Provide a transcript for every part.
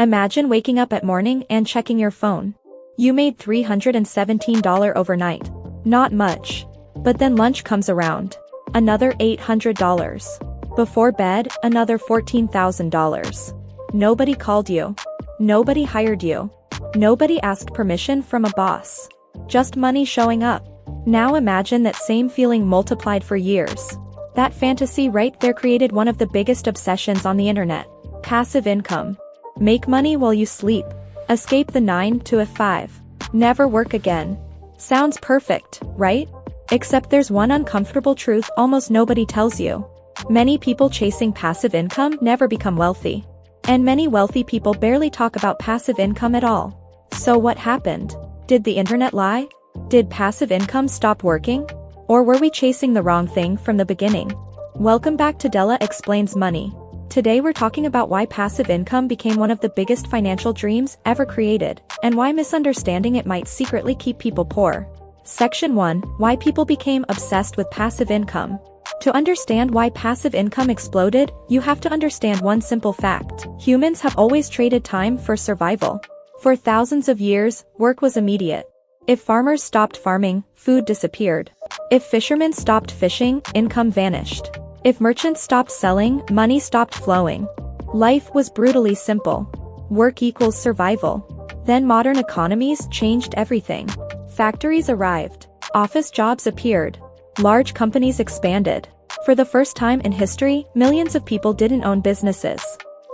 Imagine waking up at morning and checking your phone. You made $317 overnight. Not much. But then lunch comes around. Another $800. Before bed, another $14,000. Nobody called you. Nobody hired you. Nobody asked permission from a boss. Just money showing up. Now imagine that same feeling multiplied for years. That fantasy right there created one of the biggest obsessions on the internet. Passive income. Make money while you sleep. Escape the 9 to 5. Never work again. Sounds perfect, right? Except there's one uncomfortable truth almost nobody tells you. Many people chasing passive income never become wealthy. And many wealthy people barely talk about passive income at all. So what happened? Did the internet lie? Did passive income stop working? Or were we chasing the wrong thing from the beginning? Welcome back to Della Explains Money. Today we're talking about why passive income became one of the biggest financial dreams ever created, and why misunderstanding it might secretly keep people poor. Section 1. Why people became obsessed with passive income. To understand why passive income exploded, you have to understand one simple fact. Humans have always traded time for survival. For thousands of years, work was immediate. If farmers stopped farming, food disappeared. If fishermen stopped fishing, income vanished. If merchants stopped selling, money stopped flowing. Life was brutally simple. Work equals survival. Then modern economies changed everything. Factories arrived. Office jobs appeared. Large companies expanded. For the first time in history, millions of people didn't own businesses.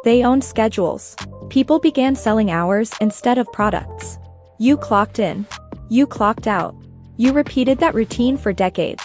They owned schedules. People began selling hours instead of products. You clocked in. You clocked out. You repeated that routine for decades.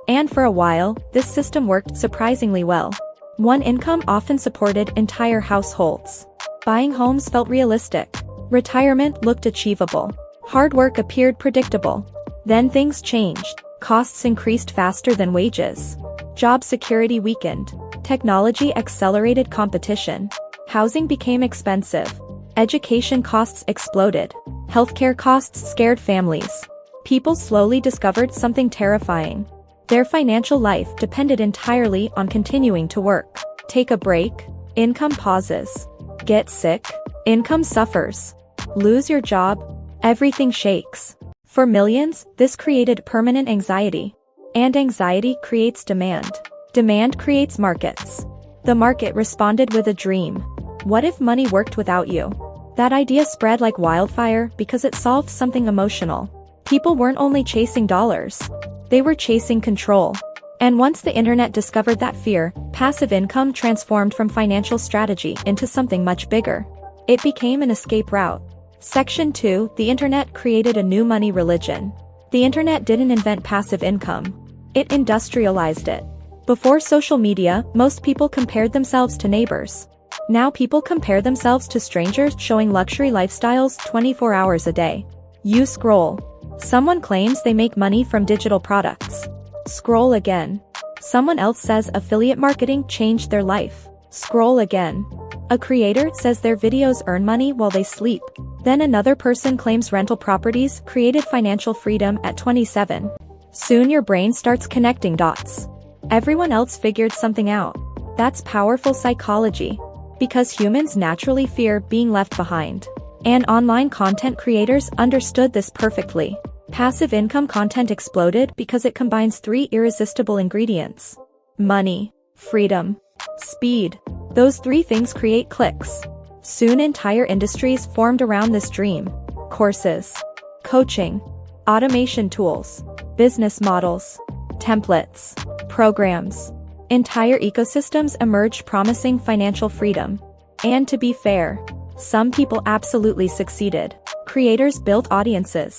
And for a while, this system worked surprisingly well. One income often supported entire households. Buying homes felt realistic. Retirement looked achievable. Hard work appeared predictable. Then things changed. Costs increased faster than wages. Job security weakened. Technology accelerated competition. Housing became expensive. Education costs exploded. Healthcare costs scared families. People slowly discovered something terrifying. Their financial life depended entirely on continuing to work. Take a break, income pauses. Get sick, income suffers. Lose your job, everything shakes. For millions, this created permanent anxiety. And anxiety creates demand. Demand creates markets. The market responded with a dream. What if money worked without you? That idea spread like wildfire because it solved something emotional. People weren't only chasing dollars. They were chasing control. And once the internet discovered that fear, passive income transformed from financial strategy into something much bigger. It became an escape route. Section 2. The internet created a new money religion. The internet didn't invent passive income. It industrialized it. Before social media, most people compared themselves to neighbors. Now people compare themselves to strangers showing luxury lifestyles 24 hours a day. You scroll. Someone claims they make money from digital products. Scroll again. Someone else says affiliate marketing changed their life. Scroll again. A creator says their videos earn money while they sleep. Then another person claims rental properties created financial freedom at 27. Soon your brain starts connecting dots. Everyone else figured something out. That's powerful psychology. Because humans naturally fear being left behind. And online content creators understood this perfectly. Passive income content exploded because it combines 3 irresistible ingredients. Money, freedom, speed. Those 3 things create clicks. Soon entire industries formed around this dream. Courses, coaching, automation tools, business models, templates, programs. Entire ecosystems emerged promising financial freedom. And to be fair, some people absolutely succeeded. Creators built audiences.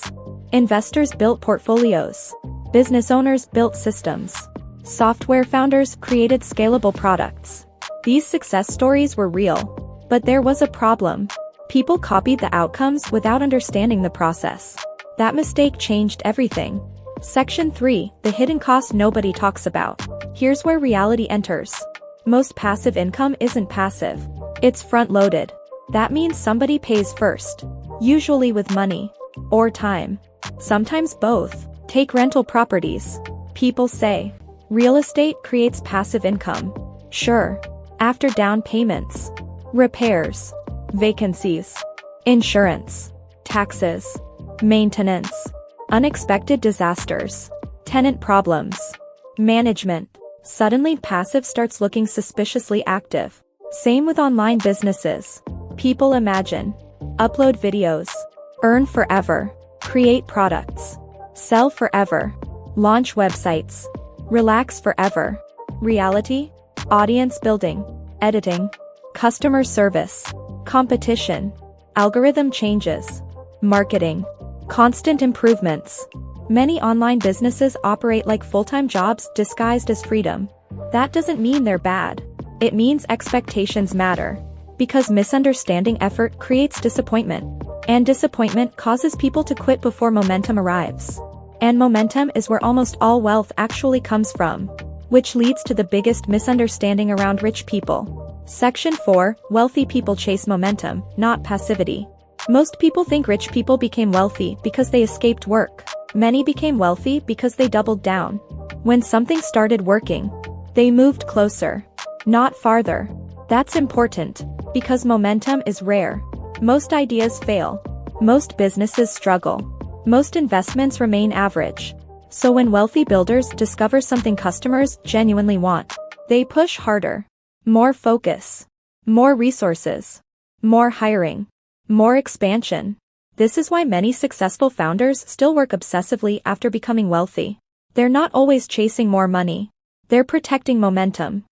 Investors built portfolios. Business owners built systems. Software founders created scalable products. These success stories were real. But there was a problem. People copied the outcomes without understanding the process. That mistake changed everything. Section 3. The hidden cost nobody talks about. Here's where reality enters. Most passive income isn't passive. It's front-loaded. That means somebody pays first. Usually with money. Or time. Sometimes both. Take rental properties. People say, real estate creates passive income. Sure. After down payments. Repairs. vacancies, insurance, taxes, maintenance, unexpected disasters, tenant problems, management. Suddenly passive starts looking suspiciously active. Same with online businesses. People imagine, upload videos, earn forever, create products, sell forever, launch websites, relax forever. Reality? Audience building, editing, customer service, competition, algorithm changes, marketing, constant improvements. Many online businesses operate like full-time jobs disguised as freedom. That doesn't mean they're bad. It means expectations matter. Because misunderstanding effort creates disappointment. And disappointment causes people to quit before momentum arrives. And momentum is where almost all wealth actually comes from. Which leads to the biggest misunderstanding around rich people. Section 4, Wealthy people chase momentum, not passivity. Most people think rich people became wealthy because they escaped work. Many became wealthy because they doubled down. When something started working, they moved closer, not farther. That's important, because momentum is rare. Most ideas fail. Most businesses struggle. Most investments remain average. So when wealthy builders discover something customers genuinely want, they push harder. More focus. More resources. More hiring. More expansion. This is why many successful founders still work obsessively after becoming wealthy. They're not always chasing more money. They're protecting momentum.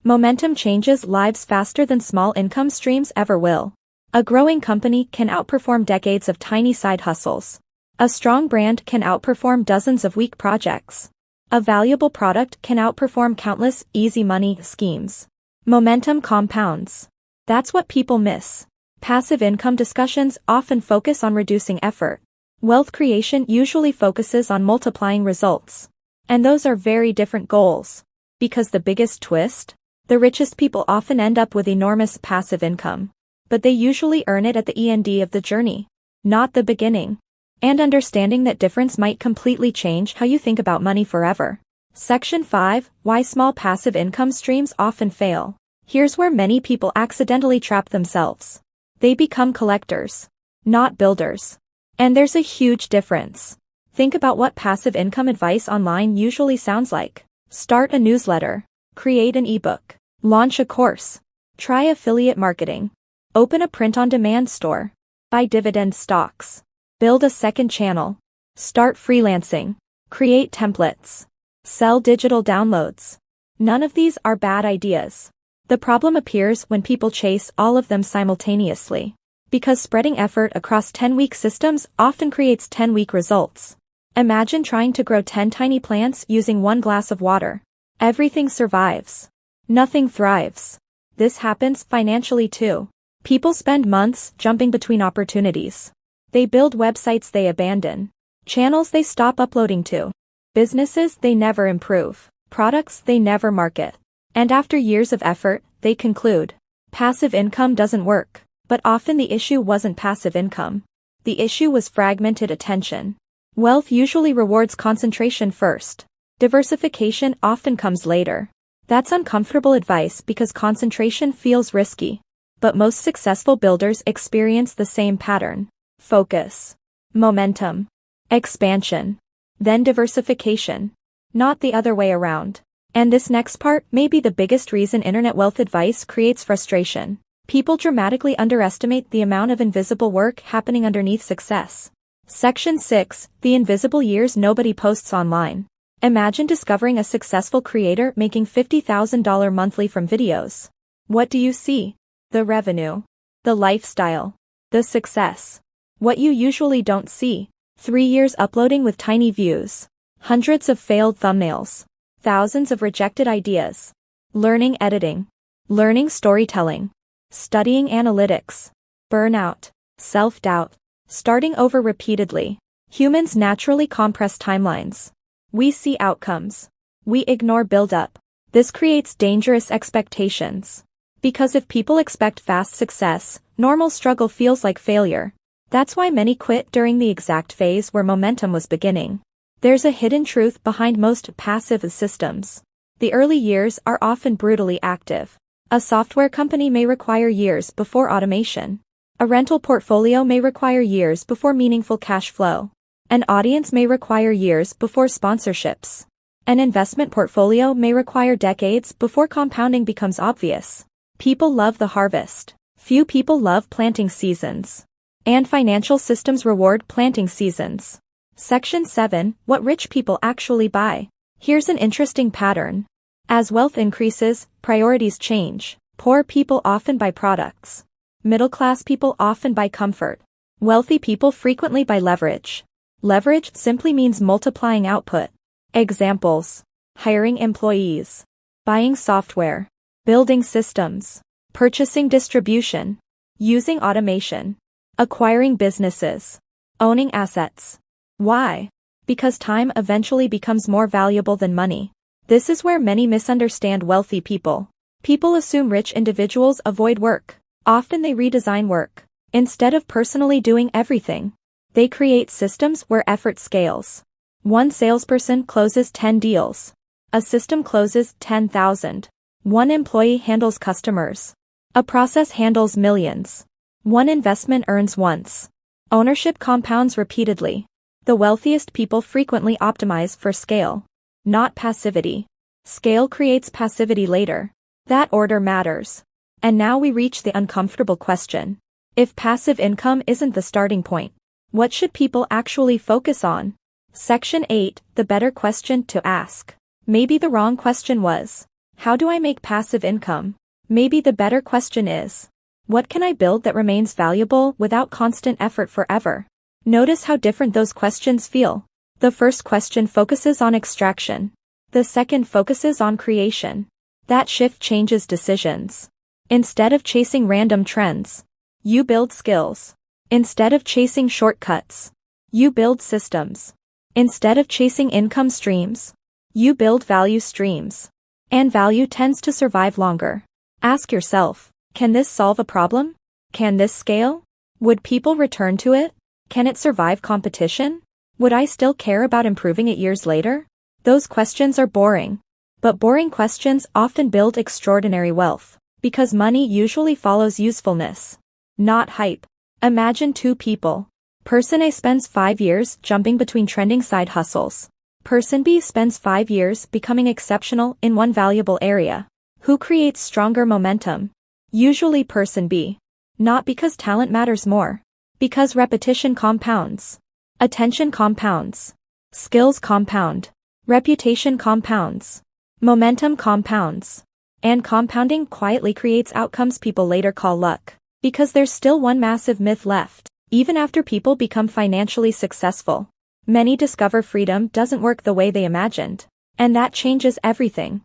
Momentum changes lives faster than small income streams ever will. A growing company can outperform decades of tiny side hustles. A strong brand can outperform dozens of weak projects. A valuable product can outperform countless easy money schemes. Momentum compounds. That's what people miss. Passive income discussions often focus on reducing effort. Wealth creation usually focuses on multiplying results. And those are very different goals. Because the biggest twist? The richest people often end up with enormous passive income. But they usually earn it at the end of the journey, not the beginning. And understanding that difference might completely change how you think about money forever. Section 5, Why small passive income streams often fail. Here's where many people accidentally trap themselves. They become collectors, not builders. And there's a huge difference. Think about what passive income advice online usually sounds like. Start a newsletter. Create an ebook. Launch a course. Try affiliate marketing. Open a print-on-demand store. Buy dividend stocks. Build a second channel. Start freelancing. Create templates. Sell digital downloads. None of these are bad ideas. The problem appears when people chase all of them simultaneously. Because spreading effort across 10-week systems often creates 10-week results. Imagine trying to grow 10 tiny plants using 1 glass of water. Everything survives. Nothing thrives. This happens financially too. People spend months jumping between opportunities. They build websites they abandon. Channels they stop uploading to. Businesses they never improve. Products they never market. And after years of effort, they conclude. Passive income doesn't work. But often the issue wasn't passive income. The issue was fragmented attention. Wealth usually rewards concentration first. Diversification often comes later. That's uncomfortable advice because concentration feels risky. But most successful builders experience the same pattern. Focus. Momentum. Expansion. Then diversification. Not the other way around. And this next part may be the biggest reason internet wealth advice creates frustration. People dramatically underestimate the amount of invisible work happening underneath success. Section 6, The invisible years nobody posts online. Imagine discovering a successful creator making $50,000 monthly from videos. What do you see? The revenue. The lifestyle. The success. What you usually don't see. 3 years uploading with tiny views. Hundreds of failed thumbnails. Thousands of rejected ideas. Learning editing. Learning storytelling. Studying analytics. Burnout. Self-doubt. Starting over repeatedly. Humans naturally compress timelines. We see outcomes. We ignore build-up. This creates dangerous expectations. Because if people expect fast success, normal struggle feels like failure. That's why many quit during the exact phase where momentum was beginning. There's a hidden truth behind most passive systems. The early years are often brutally active. A software company may require years before automation. A rental portfolio may require years before meaningful cash flow. An audience may require years before sponsorships. An investment portfolio may require decades before compounding becomes obvious. People love the harvest. Few people love planting seasons. And financial systems reward planting seasons. Section 7. What rich people actually buy. Here's an interesting pattern. As wealth increases, priorities change. Poor people often buy products. Middle-class people often buy comfort. Wealthy people frequently buy leverage. Leverage simply means multiplying output. Examples: hiring employees, buying software, building systems, purchasing distribution, using automation, acquiring businesses, owning assets. Why? Because time eventually becomes more valuable than money. This is where many misunderstand wealthy people. People assume rich individuals avoid work. Often they redesign work. Instead of personally doing everything, they create systems where effort scales. One salesperson closes 10 deals. A system closes 10,000. One employee handles customers. A process handles millions. One investment earns once. Ownership compounds repeatedly. The wealthiest people frequently optimize for scale, not passivity. Scale creates passivity later. That order matters. And now we reach the uncomfortable question. If passive income isn't the starting point, what should people actually focus on? Section 8. The better question to ask. Maybe the wrong question was, how do I make passive income? Maybe the better question is, what can I build that remains valuable without constant effort forever? Notice how different those questions feel. The first question focuses on extraction. The second focuses on creation. That shift changes decisions. Instead of chasing random trends, you build skills. Instead of chasing shortcuts, you build systems. Instead of chasing income streams, you build value streams. And value tends to survive longer. Ask yourself, can this solve a problem? Can this scale? Would people return to it? Can it survive competition? Would I still care about improving it years later? Those questions are boring. But boring questions often build extraordinary wealth, because money usually follows usefulness, not hype. Imagine two people. Person A spends 5 years jumping between trending side hustles. Person B spends 5 years becoming exceptional in one valuable area. Who creates stronger momentum? Usually person B. Not because talent matters more. Because repetition compounds. Attention compounds. Skills compound. Reputation compounds. Momentum compounds. And compounding quietly creates outcomes people later call luck. Because there's still one massive myth left. Even after people become financially successful, many discover freedom doesn't work the way they imagined. And that changes everything.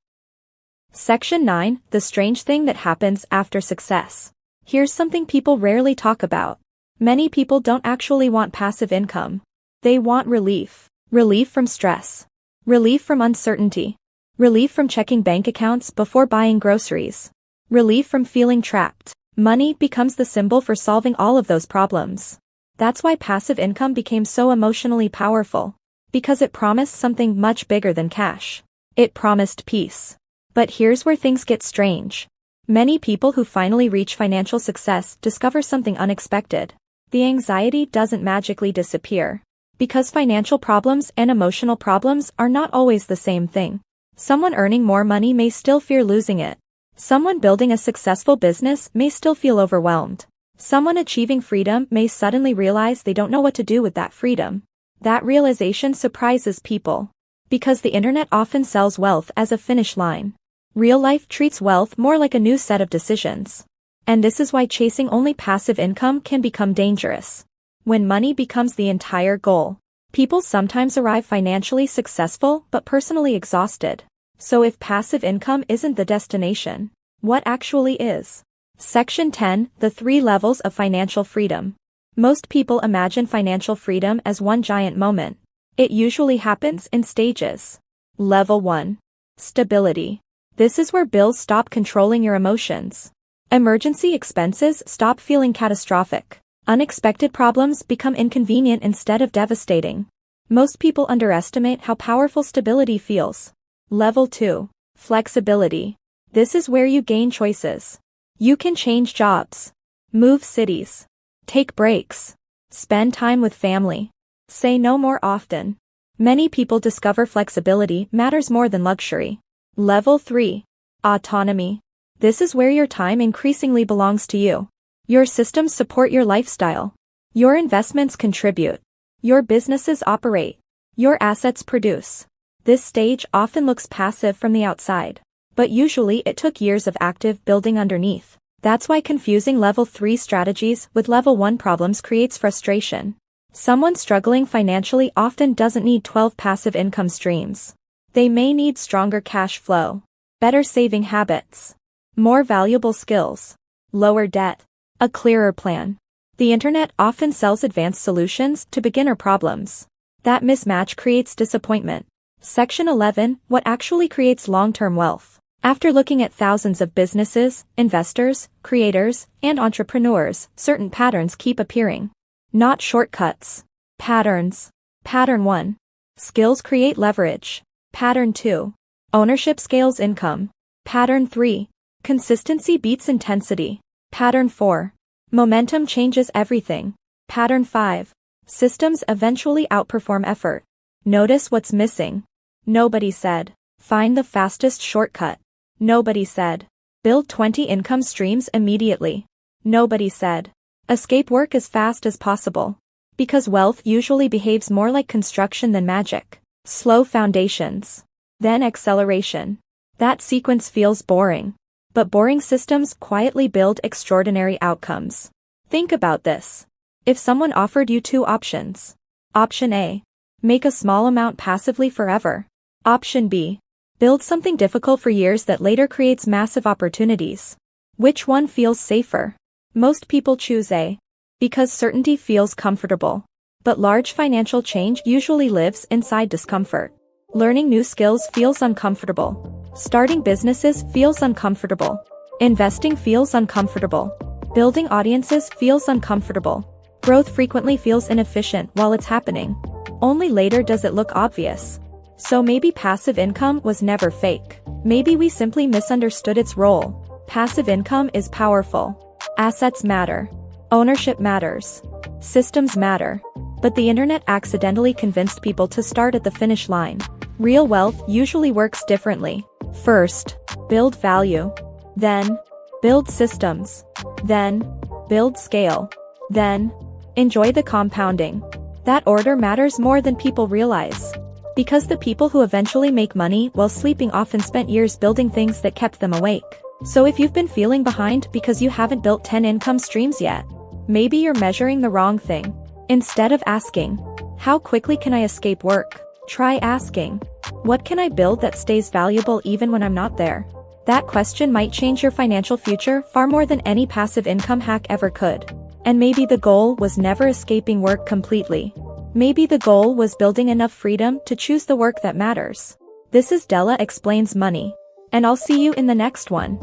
Section 9. The strange thing that happens after success. Here's something people rarely talk about. Many people don't actually want passive income. They want relief. Relief from stress. Relief from uncertainty. Relief from checking bank accounts before buying groceries. Relief from feeling trapped. Money becomes the symbol for solving all of those problems. That's why passive income became so emotionally powerful. Because it promised something much bigger than cash. It promised peace. But here's where things get strange. Many people who finally reach financial success discover something unexpected. The anxiety doesn't magically disappear. Because financial problems and emotional problems are not always the same thing. Someone earning more money may still fear losing it. Someone building a successful business may still feel overwhelmed. Someone achieving freedom may suddenly realize they don't know what to do with that freedom. That realization surprises people. Because the internet often sells wealth as a finish line. Real life treats wealth more like a new set of decisions. And this is why chasing only passive income can become dangerous. When money becomes the entire goal, people sometimes arrive financially successful but personally exhausted. So if passive income isn't the destination, what actually is? Section 10. The 3 levels of financial freedom. Most people imagine financial freedom as one giant moment. It usually happens in stages. Level 1. Stability. This is where bills stop controlling your emotions. Emergency expenses stop feeling catastrophic. Unexpected problems become inconvenient instead of devastating. Most people underestimate how powerful stability feels. Level 2. Flexibility. This is where you gain choices. You can change jobs, move cities, take breaks, spend time with family, say no more often. Many people discover flexibility matters more than luxury. Level 3. Autonomy. This is where your time increasingly belongs to you. Your systems support your lifestyle. Your investments contribute. Your businesses operate. Your assets produce. This stage often looks passive from the outside, but usually it took years of active building underneath. That's why confusing level 3 strategies with level 1 problems creates frustration. Someone struggling financially often doesn't need 12 passive income streams. They may need stronger cash flow, better saving habits, more valuable skills, lower debt, a clearer plan. The internet often sells advanced solutions to beginner problems. That mismatch creates disappointment. Section 11. What actually creates long-term wealth? After looking at thousands of businesses, investors, creators, and entrepreneurs, certain patterns keep appearing. Not shortcuts. Patterns. Pattern 1. Skills create leverage. Pattern 2. Ownership scales income. Pattern 3. Consistency beats intensity. Pattern 4. Momentum changes everything. Pattern 5. Systems eventually outperform effort. Notice what's missing. Nobody said, find the fastest shortcut. Nobody said, build 20 income streams immediately. Nobody said, escape work as fast as possible. Because wealth usually behaves more like construction than magic. Slow foundations. Then acceleration. That sequence feels boring. But boring systems quietly build extraordinary outcomes. Think about this. If someone offered you 2 options. Option A. Make a small amount passively forever. Option B. Build something difficult for years that later creates massive opportunities. Which one feels safer? Most people choose A. Because certainty feels comfortable. But large financial change usually lives inside discomfort. Learning new skills feels uncomfortable. Starting businesses feels uncomfortable. Investing feels uncomfortable. Building audiences feels uncomfortable. Growth frequently feels inefficient while it's happening. Only later does it look obvious. So maybe passive income was never fake. Maybe we simply misunderstood its role. Passive income is powerful. Assets matter. Ownership matters. Systems matter. But the internet accidentally convinced people to start at the finish line. Real wealth usually works differently. First, build value. Then, build systems. Then, build scale. Then, enjoy the compounding. That order matters more than people realize. Because the people who eventually make money while sleeping often spent years building things that kept them awake. So if you've been feeling behind because you haven't built 10 income streams yet, maybe you're measuring the wrong thing. Instead of asking, how quickly can I escape work? Try asking, what can I build that stays valuable even when I'm not there? That question might change your financial future far more than any passive income hack ever could. And maybe the goal was never escaping work completely. Maybe the goal was building enough freedom to choose the work that matters. This is Della Explains Money. And I'll see you in the next one.